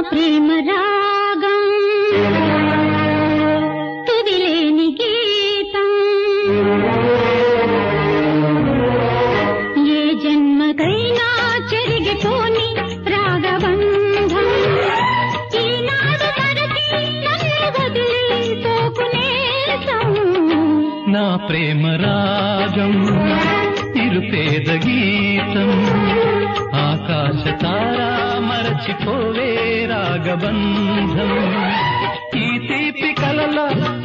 ప్రేమ రాగం తుదిలేని గీతం ఏ జన్మకైనా చెరిగిపోని రాగబంధం ఈనాడు తరచి నన్ను వదిలి పోకునేసం నా ప్రేమ రాగం నిరుపేద గీతం ఆకాశ తారా మరచిపోవే రాగబంధం ఈ తీపి కలల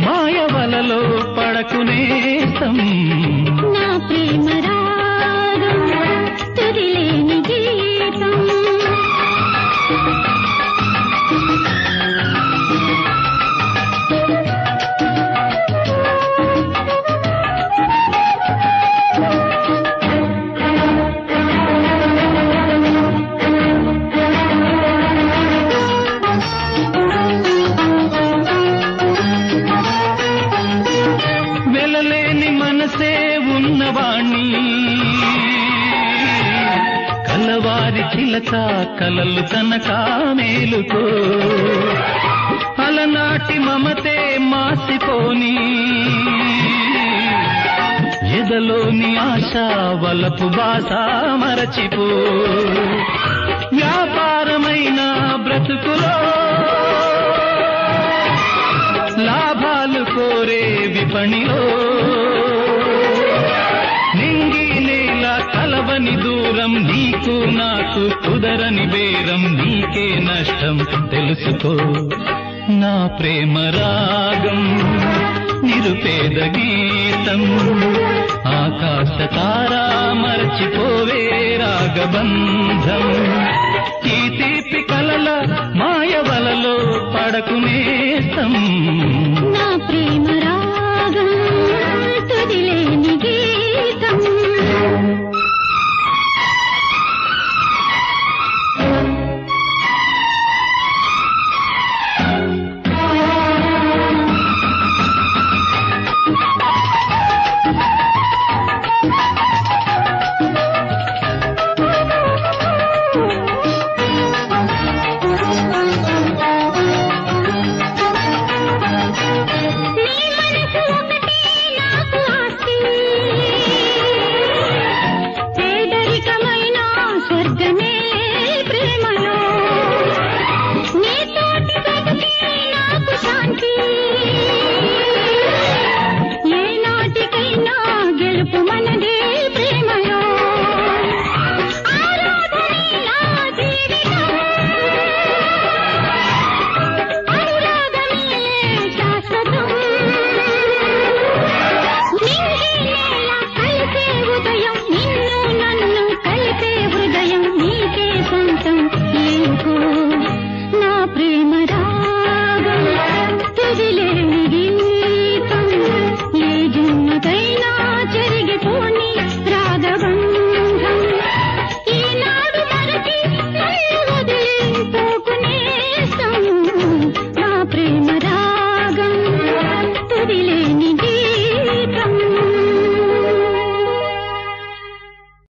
మాయవలలో పడకునేసం నా ప్రేమ రాగం తుదిలేని గీతం వెలలేని మనసే ఉన్నవాణ్ణి కలవారి చిలక కలలు తనక మేలుకో అలనాటి మమతే మాసిపోని ఎదలోని ఆశ వలపు బాస మరచిపో వ్యాపారమైన బ్రతుకులో లాభాలు కోరే విపణిలో నింగి నేల కలవని దూరం నీకు నాకు కుదరని బేరం నీకే నష్టం తెలుసుకో నా ప్రేమ రాగం నిరుపేద గీతం ఆకాశ తారా మరచిపోవే రాగబంధం ఈ తీపి కలల మాయవలలో పడకునే